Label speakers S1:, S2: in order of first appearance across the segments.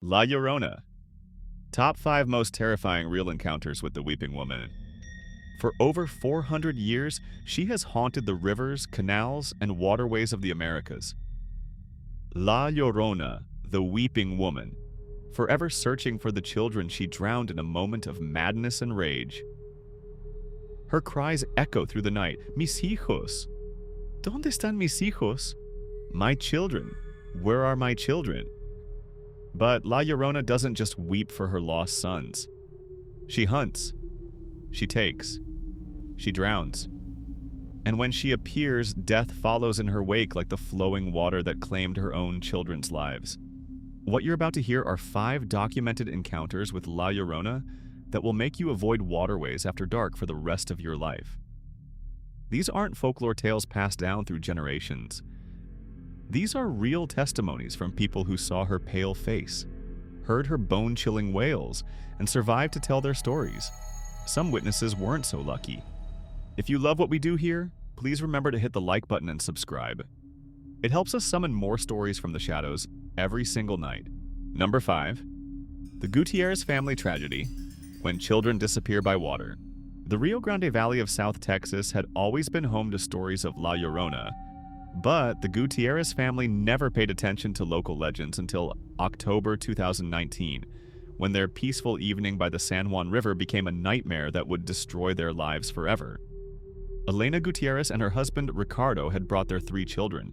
S1: La Llorona. Top 5 most terrifying real encounters with the Weeping Woman. For over 400 years, she has haunted the rivers, canals, and waterways of the Americas. La Llorona, the Weeping Woman, forever searching for the children she drowned in a moment of madness and rage. Her cries echo through the night. Mis hijos. ¿Dónde están mis hijos? My children. Where are my children? But La Llorona doesn't just weep for her lost sons. She hunts. She takes. She drowns. And when she appears, death follows in her wake like the flowing water that claimed her own children's lives. What you're about to hear are 5 documented encounters with La Llorona that will make you avoid waterways after dark for the rest of your life. These aren't folklore tales passed down through generations. These are real testimonies from people who saw her pale face, heard her bone-chilling wails, and survived to tell their stories. Some witnesses weren't so lucky. If you love what we do here, please remember to hit the like button and subscribe. It helps us summon more stories from the shadows every single night. Number 5. The Gutierrez family tragedy, when children disappear by water. The Rio Grande Valley of South Texas had always been home to stories of La Llorona, but the Gutierrez family never paid attention to local legends until October 2019, when their peaceful evening by the San Juan River became a nightmare that would destroy their lives forever. Elena Gutierrez and her husband Ricardo had brought their 3 children,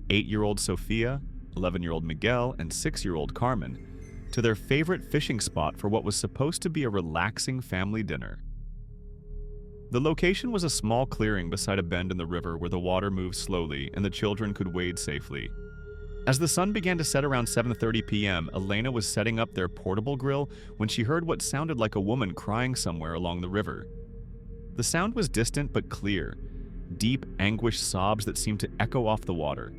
S1: 8-year-old Sofia, 11-year-old Miguel, and 6-year-old Carmen, to their favorite fishing spot for what was supposed to be a relaxing family dinner. The location was a small clearing beside a bend in the river where the water moved slowly and the children could wade safely. As the sun began to set around 7:30 p.m., Elena was setting up their portable grill when she heard what sounded like a woman crying somewhere along the river. The sound was distant but clear, deep, anguished sobs that seemed to echo off the water.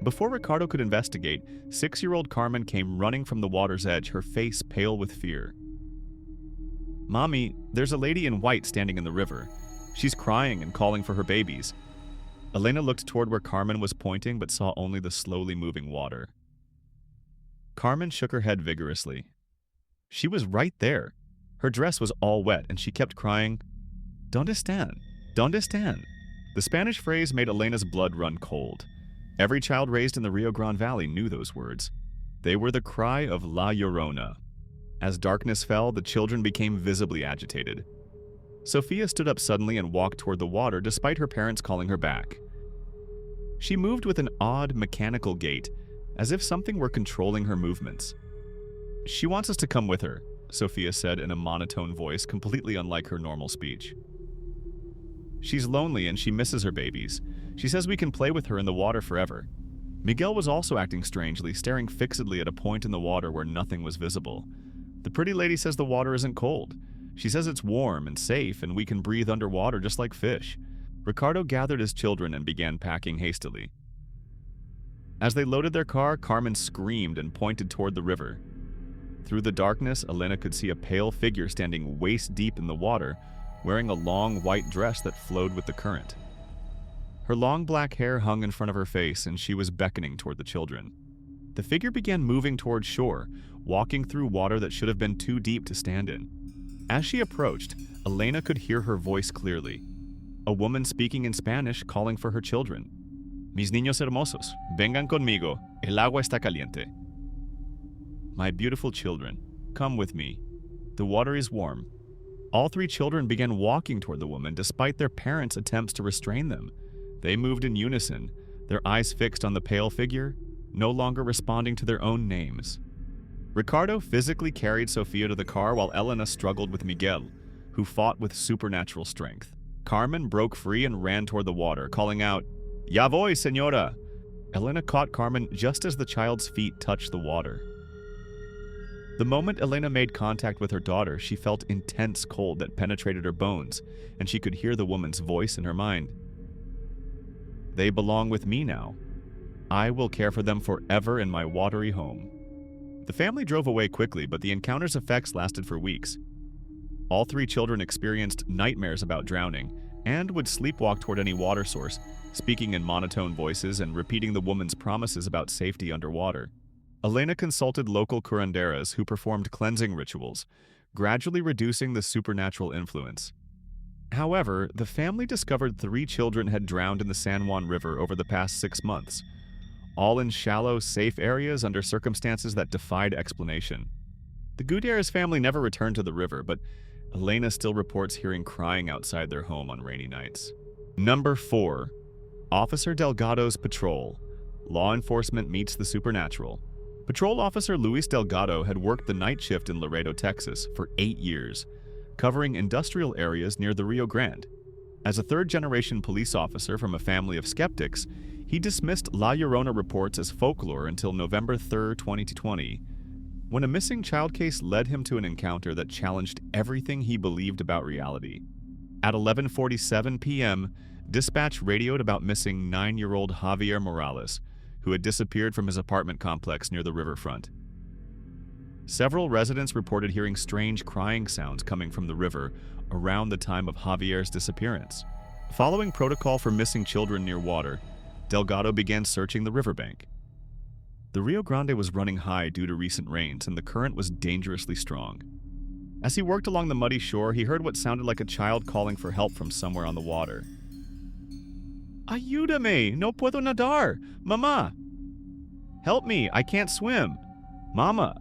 S1: Before Ricardo could investigate, 6-year-old Carmen came running from the water's edge, her face pale with fear. "Mommy, there's a lady in white standing in the river. She's crying and calling for her babies." Elena looked toward where Carmen was pointing but saw only the slowly moving water. Carmen shook her head vigorously. She was right there. Her dress was all wet and she kept crying, "Donde están? Donde están?" The Spanish phrase made Elena's blood run cold. Every child raised in the Rio Grande Valley knew those words. They were the cry of La Llorona. As darkness fell, the children became visibly agitated. Sofia stood up suddenly and walked toward the water despite her parents calling her back. She moved with an odd, mechanical gait, as if something were controlling her movements. "She wants us to come with her," Sofia said in a monotone voice completely unlike her normal speech. "She's lonely and she misses her babies. She says we can play with her in the water forever." Miguel was also acting strangely, staring fixedly at a point in the water where nothing was visible. "The pretty lady says the water isn't cold. She says it's warm and safe and we can breathe underwater just like fish." Ricardo gathered his children and began packing hastily. As they loaded their car, Carmen screamed and pointed toward the river. Through the darkness, Elena could see a pale figure standing waist-deep in the water, wearing a long white dress that flowed with the current. Her long black hair hung in front of her face and she was beckoning toward the children. The figure began moving toward shore, walking through water that should have been too deep to stand in. As she approached, Elena could hear her voice clearly. A woman speaking in Spanish calling for her children. "Mis niños hermosos, vengan conmigo, el agua está caliente." "My beautiful children, come with me. The water is warm." All 3 children began walking toward the woman despite their parents' attempts to restrain them. They moved in unison, their eyes fixed on the pale figure, no longer responding to their own names. Ricardo physically carried Sofia to the car while Elena struggled with Miguel, who fought with supernatural strength. Carmen broke free and ran toward the water, calling out, "Ya voy, señora!" Elena caught Carmen just as the child's feet touched the water. The moment Elena made contact with her daughter, she felt intense cold that penetrated her bones, and she could hear the woman's voice in her mind. "They belong with me now. I will care for them forever in my watery home." The family drove away quickly, but the encounter's effects lasted for weeks. All 3 children experienced nightmares about drowning and would sleepwalk toward any water source, speaking in monotone voices and repeating the woman's promises about safety underwater. Elena consulted local curanderas who performed cleansing rituals, gradually reducing the supernatural influence. However, the family discovered 3 children had drowned in the San Juan River over the past 6 months, all in shallow, safe areas under circumstances that defied explanation. The Gutierrez family never returned to the river, but Elena still reports hearing crying outside their home on rainy nights. Number 4. Officer Delgado's Patrol. Law enforcement meets the supernatural. Patrol Officer Luis Delgado had worked the night shift in Laredo, Texas, for 8 years, covering industrial areas near the Rio Grande. As a third-generation police officer from a family of skeptics, he dismissed La Llorona reports as folklore until November 3, 2020, when a missing child case led him to an encounter that challenged everything he believed about reality. At 11:47 p.m., dispatch radioed about missing 9-year-old Javier Morales, who had disappeared from his apartment complex near the riverfront. Several residents reported hearing strange crying sounds coming from the river around the time of Javier's disappearance. Following protocol for missing children near water, Delgado began searching the riverbank. The Rio Grande was running high due to recent rains, and the current was dangerously strong. As he worked along the muddy shore, he heard what sounded like a child calling for help from somewhere on the water. "Ayúdame! No puedo nadar! Mama! Help me! I can't swim! Mama!"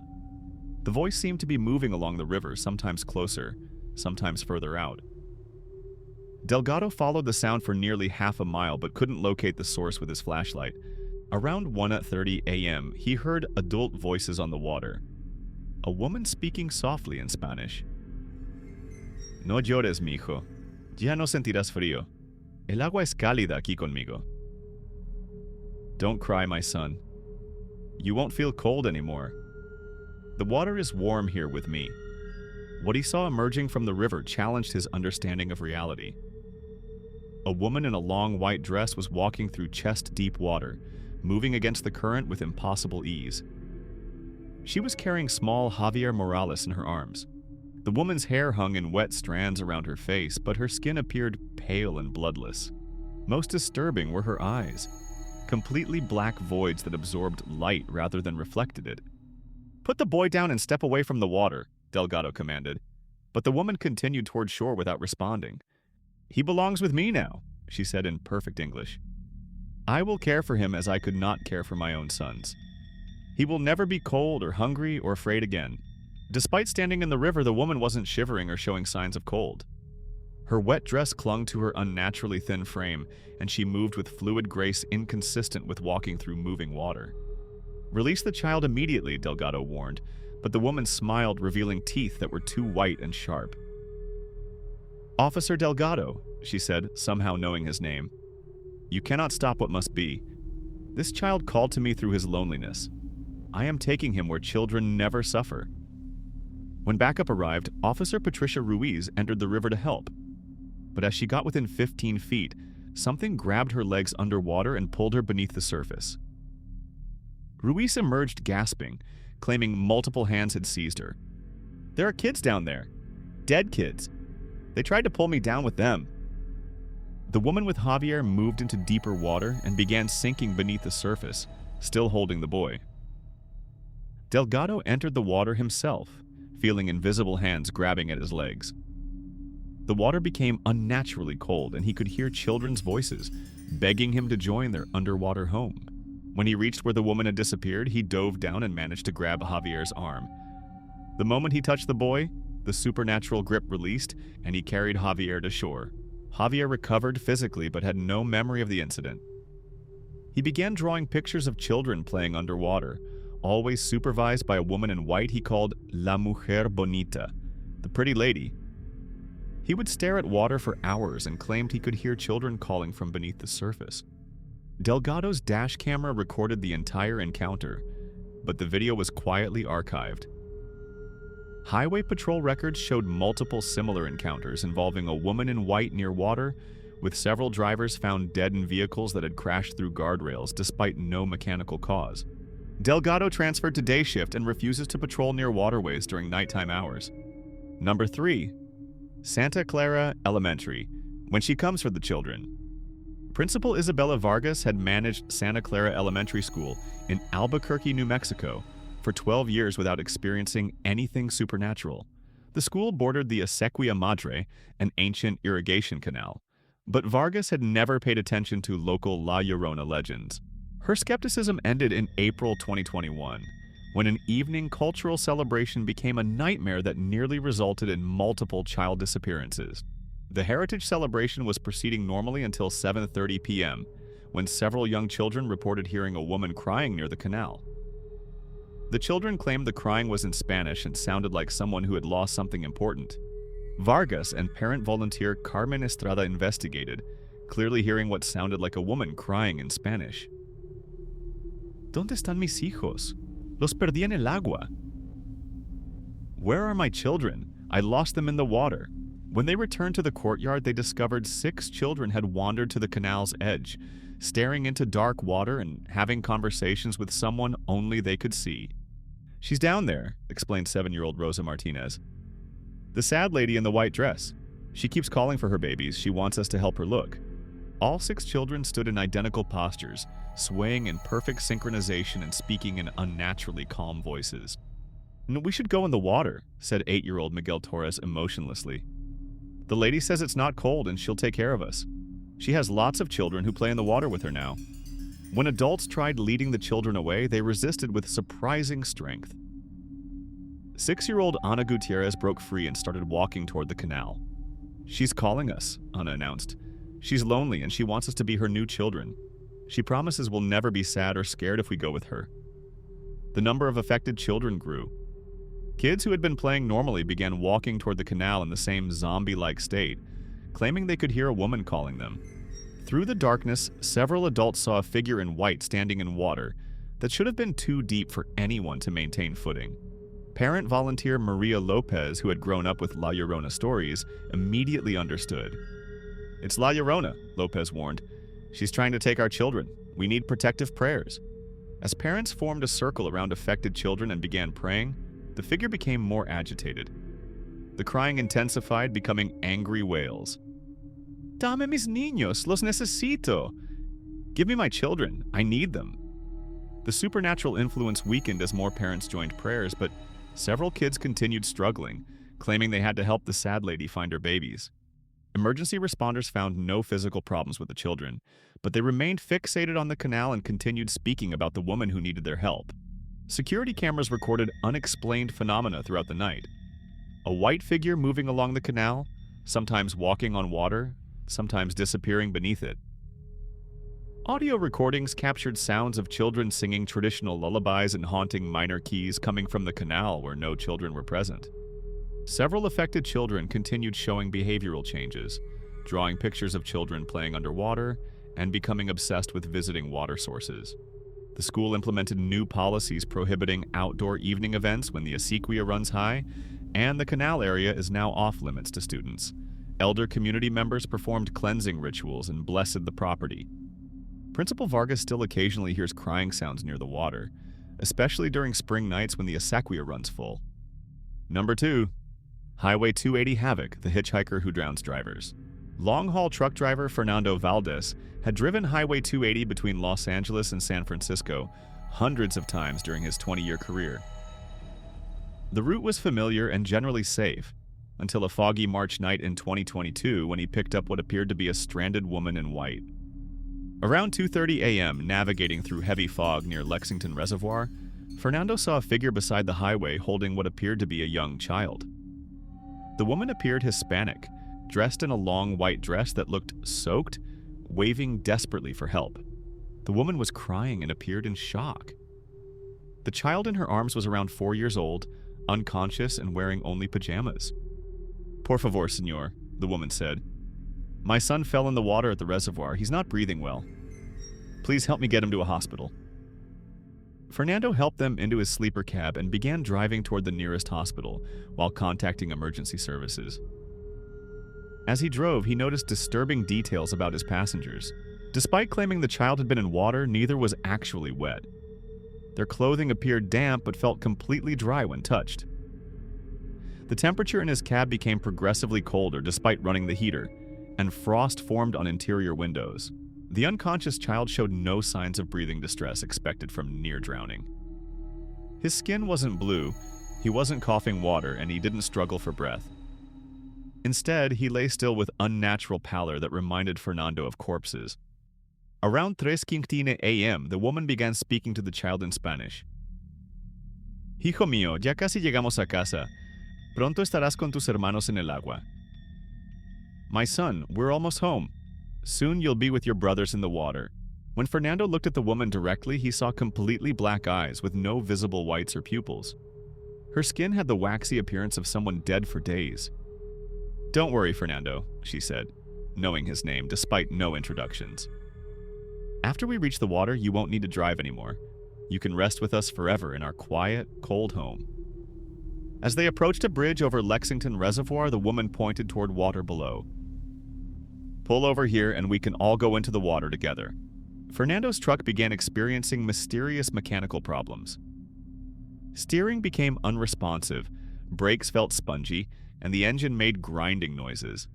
S1: The voice seemed to be moving along the river, sometimes closer, sometimes further out. Delgado followed the sound for nearly half a mile but couldn't locate the source with his flashlight. Around 1:30 a.m., he heard adult voices on the water. A woman speaking softly in Spanish. "No llores, mijo. Ya no sentirás frío. El agua es cálida aquí conmigo." "Don't cry, my son. You won't feel cold anymore. The water is warm here with me." What he saw emerging from the river challenged his understanding of reality. A woman in a long white dress was walking through chest-deep water, moving against the current with impossible ease. She was carrying small Javier Morales in her arms. The woman's hair hung in wet strands around her face, but her skin appeared pale and bloodless. Most disturbing were her eyes, completely black voids that absorbed light rather than reflected it. "Put the boy down and step away from the water," Delgado commanded, but the woman continued toward shore without responding. "He belongs with me now," she said in perfect English. "I will care for him as I could not care for my own sons. He will never be cold or hungry or afraid again." Despite standing in the river, the woman wasn't shivering or showing signs of cold. Her wet dress clung to her unnaturally thin frame, and she moved with fluid grace inconsistent with walking through moving water. "Release the child immediately," Delgado warned, but the woman smiled, revealing teeth that were too white and sharp. "Officer Delgado," she said, somehow knowing his name. "You cannot stop what must be. This child called to me through his loneliness. I am taking him where children never suffer." When backup arrived, Officer Patricia Ruiz entered the river to help. But as she got within 15 feet, something grabbed her legs underwater and pulled her beneath the surface. Ruiz emerged gasping, claiming multiple hands had seized her. "There are kids down there. Dead kids. They tried to pull me down with them." The woman with Javier moved into deeper water and began sinking beneath the surface, still holding the boy. Delgado entered the water himself, feeling invisible hands grabbing at his legs. The water became unnaturally cold, and he could hear children's voices, begging him to join their underwater home. When he reached where the woman had disappeared, he dove down and managed to grab Javier's arm. The moment he touched the boy, the supernatural grip released, and he carried Javier to shore. Javier recovered physically but had no memory of the incident. He began drawing pictures of children playing underwater, always supervised by a woman in white he called La Mujer Bonita, the pretty lady. He would stare at water for hours and claimed he could hear children calling from beneath the surface. Delgado's dash camera recorded the entire encounter, but the video was quietly archived. Highway patrol records showed multiple similar encounters involving a woman in white near water, with several drivers found dead in vehicles that had crashed through guardrails despite no mechanical cause. Delgado transferred to day shift and refuses to patrol near waterways during nighttime hours. Number 3. Santa Clara Elementary, when she comes for the children. Principal Isabella Vargas had managed Santa Clara Elementary School in Albuquerque, New Mexico, for 12 years without experiencing anything supernatural. The school bordered the Acequia Madre, an ancient irrigation canal, but Vargas had never paid attention to local La Llorona legends. Her skepticism ended in April 2021, when an evening cultural celebration became a nightmare that nearly resulted in multiple child disappearances. The heritage celebration was proceeding normally until 7:30 p.m., when several young children reported hearing a woman crying near the canal. The children claimed the crying was in Spanish and sounded like someone who had lost something important. Vargas and parent volunteer Carmen Estrada investigated, clearly hearing what sounded like a woman crying in Spanish. ¿Dónde están mis hijos? Los perdí en el agua. Where are my children? I lost them in the water. When they returned to the courtyard, they discovered 6 children had wandered to the canal's edge, staring into dark water and having conversations with someone only they could see. She's down there, explained 7-year-old Rosa Martinez. The sad lady in the white dress. She keeps calling for her babies. She wants us to help her look. All 6 children stood in identical postures, swaying in perfect synchronization and speaking in unnaturally calm voices. We should go in the water, said 8-year-old Miguel Torres emotionlessly. The lady says it's not cold and she'll take care of us. She has lots of children who play in the water with her now. When adults tried leading the children away, they resisted with surprising strength. 6-year-old Ana Gutierrez broke free and started walking toward the canal. She's calling us, Ana announced. She's lonely and she wants us to be her new children. She promises we'll never be sad or scared if we go with her. The number of affected children grew. Kids who had been playing normally began walking toward the canal in the same zombie-like state, claiming they could hear a woman calling them. Through the darkness, several adults saw a figure in white standing in water that should have been too deep for anyone to maintain footing. Parent volunteer Maria Lopez, who had grown up with La Llorona stories, immediately understood. It's La Llorona, Lopez warned. She's trying to take our children. We need protective prayers. As parents formed a circle around affected children and began praying, the figure became more agitated. The crying intensified, becoming angry wails. Dame mis niños, los necesito. Give me my children, I need them. The supernatural influence weakened as more parents joined prayers, but several kids continued struggling, claiming they had to help the sad lady find her babies. Emergency responders found no physical problems with the children, but they remained fixated on the canal and continued speaking about the woman who needed their help. Security cameras recorded unexplained phenomena throughout the night. A white figure moving along the canal, sometimes walking on water, sometimes disappearing beneath it. Audio recordings captured sounds of children singing traditional lullabies and haunting minor keys coming from the canal where no children were present. Several affected children continued showing behavioral changes, drawing pictures of children playing underwater and becoming obsessed with visiting water sources. The school implemented new policies prohibiting outdoor evening events when the Acequia runs high, and the canal area is now off-limits to students. Elder community members performed cleansing rituals and blessed the property. Principal Vargas still occasionally hears crying sounds near the water, especially during spring nights when the Acequia runs full. Number 2. Highway 280 Havoc, the hitchhiker who drowns drivers. Long-haul truck driver Fernando Valdez had driven Highway 280 between Los Angeles and San Francisco hundreds of times during his 20-year career. The route was familiar and generally safe, until a foggy March night in 2022 when he picked up what appeared to be a stranded woman in white. Around 2:30 a.m., navigating through heavy fog near Lexington Reservoir, Fernando saw a figure beside the highway holding what appeared to be a young child. The woman appeared Hispanic, dressed in a long white dress that looked soaked, waving desperately for help. The woman was crying and appeared in shock. The child in her arms was around 4 years old, unconscious and wearing only pajamas. Por favor, señor, the woman said. My son fell in the water at the reservoir. He's not breathing well. Please help me get him to a hospital. Fernando helped them into his sleeper cab and began driving toward the nearest hospital while contacting emergency services. As he drove, he noticed disturbing details about his passengers. Despite claiming the child had been in water, neither was actually wet. Their clothing appeared damp but felt completely dry when touched. The temperature in his cab became progressively colder despite running the heater, and frost formed on interior windows. The unconscious child showed no signs of breathing distress expected from near drowning. His skin wasn't blue, he wasn't coughing water, and he didn't struggle for breath. Instead, he lay still with unnatural pallor that reminded Fernando of corpses. Around 3:15 a.m., the woman began speaking to the child in Spanish. Hijo mío, ya casi llegamos a casa. Pronto estarás con tus hermanos en el agua. My son, we're almost home. Soon you'll be with your brothers in the water. When Fernando looked at the woman directly, he saw completely black eyes with no visible whites or pupils. Her skin had the waxy appearance of someone dead for days. Don't worry, Fernando, she said, knowing his name despite no introductions. After we reach the water, you won't need to drive anymore. You can rest with us forever in our quiet, cold home. As they approached a bridge over Lexington Reservoir, the woman pointed toward water below. Pull over here and we can all go into the water together. Fernando's truck began experiencing mysterious mechanical problems. Steering became unresponsive, brakes felt spongy, and the engine made grinding noises.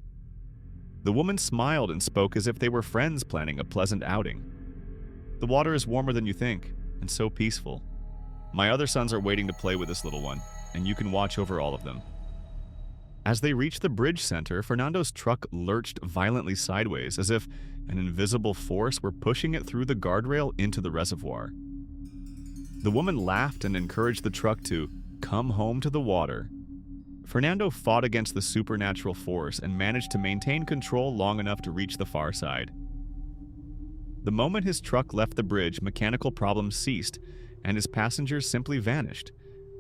S1: The woman smiled and spoke as if they were friends planning a pleasant outing. The water is warmer than you think, and so peaceful. My other sons are waiting to play with this little one, and you can watch over all of them. As they reached the bridge center, Fernando's truck lurched violently sideways as if an invisible force were pushing it through the guardrail into the reservoir. The woman laughed and encouraged the truck to come home to the water. Fernando fought against the supernatural force and managed to maintain control long enough to reach the far side. The moment his truck left the bridge, mechanical problems ceased, and his passengers simply vanished,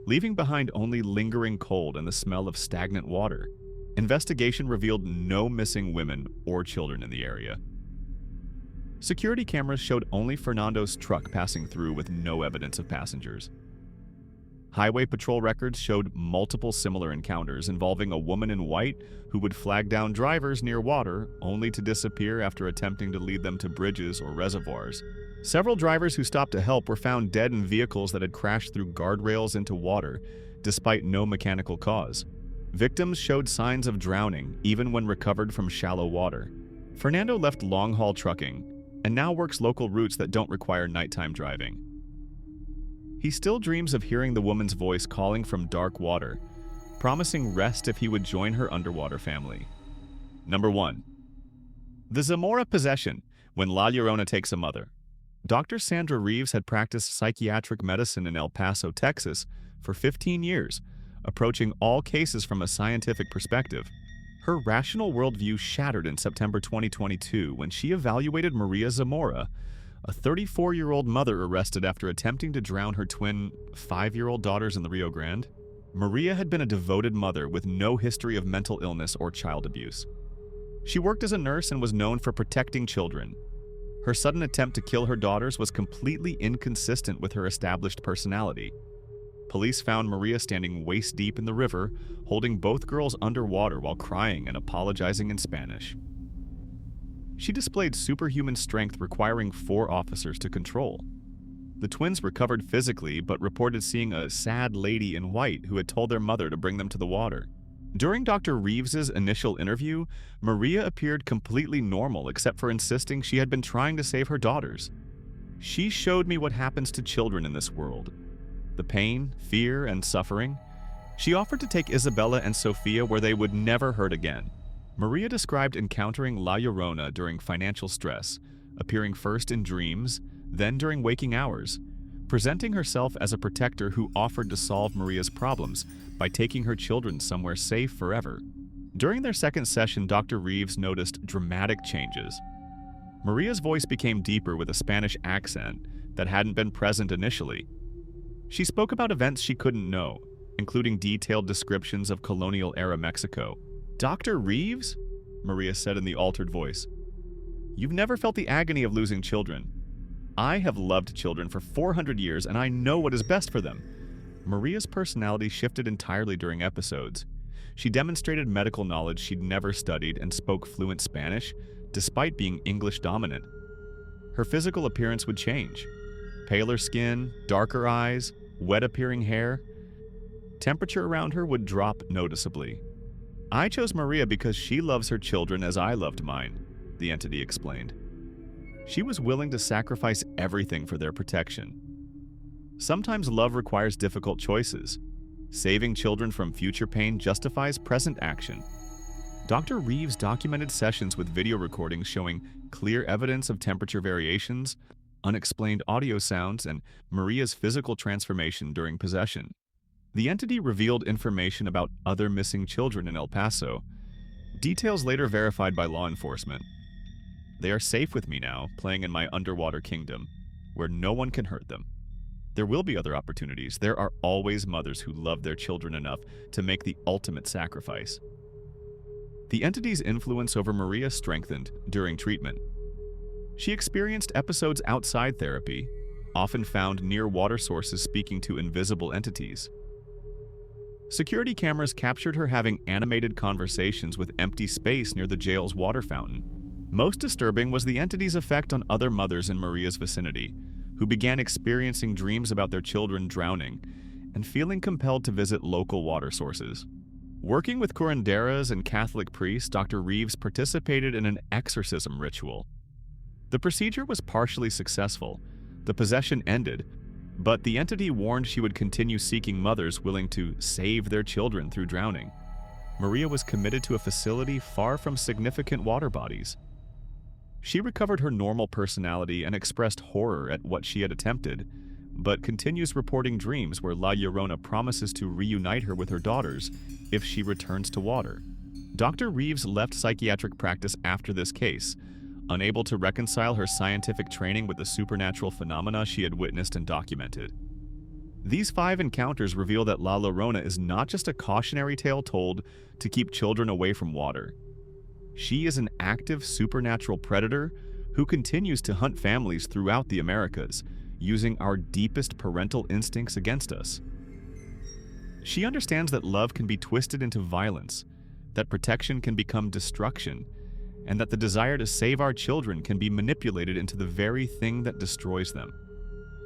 S1: leaving behind only lingering cold and the smell of stagnant water. Investigation revealed no missing women or children in the area. Security cameras showed only Fernando's truck passing through with no evidence of passengers. Highway patrol records showed multiple similar encounters involving a woman in white who would flag down drivers near water only to disappear after attempting to lead them to bridges or reservoirs. Several drivers who stopped to help were found dead in vehicles that had crashed through guardrails into water, despite no mechanical cause. Victims showed signs of drowning even when recovered from shallow water. Fernando left long-haul trucking and now works local routes that don't require nighttime driving. He still dreams of hearing the woman's voice calling from dark water, promising rest if he would join her underwater family. Number 1. The Zamora Possession, when La Llorona takes a mother. Dr. Sandra Reeves had practiced psychiatric medicine in El Paso, Texas, for 15 years, approaching all cases from a scientific perspective. Her rational worldview shattered in September 2022 when she evaluated Maria Zamora, a 34-year-old mother arrested after attempting to drown her twin 5-year-old daughters in the Rio Grande. Maria had been a devoted mother with no history of mental illness or child abuse. She worked as a nurse and was known for protecting children. Her sudden attempt to kill her daughters was completely inconsistent with her established personality. Police found Maria standing waist-deep in the river, holding both girls underwater while crying and apologizing in Spanish. She displayed superhuman strength requiring 4 officers to control. The twins recovered physically but reported seeing a sad lady in white who had told their mother to bring them to the water. During Dr. Reeves's initial interview, Maria appeared completely normal except for insisting she had been trying to save her daughters. She showed me what happens to children in this world. The pain, fear, and suffering. She offered to take Isabella and Sophia where they would never hurt again. Maria described encountering La Llorona during financial stress, appearing first in dreams, then during waking hours, presenting herself as a protector who offered to solve Maria's problems by taking her children somewhere safe forever. During their second session, Dr. Reeves noticed dramatic changes. Maria's voice became deeper with a Spanish accent that hadn't been present initially. She spoke about events she couldn't know, including detailed descriptions of colonial-era Mexico. Dr. Reeves? Maria said in the altered voice. You've never felt the agony of losing children. I have loved children for 400 years and I know what is best for them. Maria's personality shifted entirely during episodes. She demonstrated medical knowledge she'd never studied and spoke fluent Spanish, despite being English dominant. Her physical appearance would change. Paler skin, darker eyes, wet-appearing hair. Temperature around her would drop noticeably. I chose Maria because she loves her children as I loved mine, the entity explained. She was willing to sacrifice everything for their protection. Sometimes love requires difficult choices. Saving children from future pain justifies present action. Dr. Reeves documented sessions with video recordings showing clear evidence of temperature variations, unexplained audio sounds, and Maria's physical transformation during possession. The entity revealed information about other missing children in El Paso, details later verified by law enforcement. They are safe with me now, playing in my underwater kingdom, where no one can hurt them. There will be other opportunities. There are always mothers who love their children enough to make the ultimate sacrifice. The entity's influence over Maria strengthened during treatment. She experienced episodes outside therapy, often found near water sources speaking to invisible entities. Security cameras captured her having animated conversations with empty space near the jail's water fountain. Most disturbing was the entity's effect on other mothers in Maria's vicinity, who began experiencing dreams about their children drowning and feeling compelled to visit local water sources. Working with curanderas and Catholic priests, Dr. Reeves participated in an exorcism ritual. The procedure was partially successful. The possession ended, but the entity warned she would continue seeking mothers willing to save their children through drowning. Maria was committed to a facility far from significant water bodies. She recovered her normal personality and expressed horror at what she had attempted, but continues reporting dreams where La Llorona promises to reunite her with her daughters if she returns to water. Dr. Reeves left psychiatric practice after this case, unable to reconcile her scientific training with the supernatural phenomena she had witnessed and documented. These 5 encounters reveal that La Llorona is not just a cautionary tale told to keep children away from water. She is an active supernatural predator who continues to hunt families throughout the Americas, using our deepest parental instincts against us. She understands that love can be twisted into violence, that protection can become destruction, and that the desire to save our children can be manipulated into the very thing that destroys them.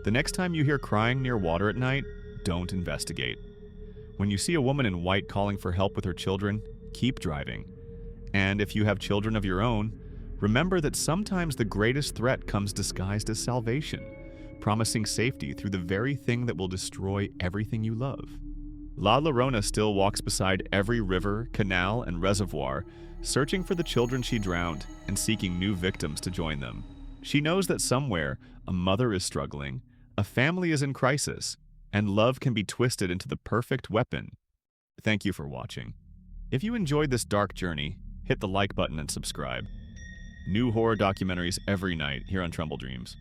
S1: The next time you hear crying near water at night, don't investigate. When you see a woman in white calling for help with her children, keep driving. And if you have children of your own, remember that sometimes the greatest threat comes disguised as salvation, promising safety through the very thing that will destroy everything you love. La Llorona still walks beside every river, canal, and reservoir, searching for the children she drowned and seeking new victims to join them. She knows that somewhere a mother is struggling, a family is in crisis, and love can be twisted into the perfect weapon. Thank you for watching. If you enjoyed this dark journey, hit the like button and subscribe. New horror documentaries every night here on TrumbleDreams.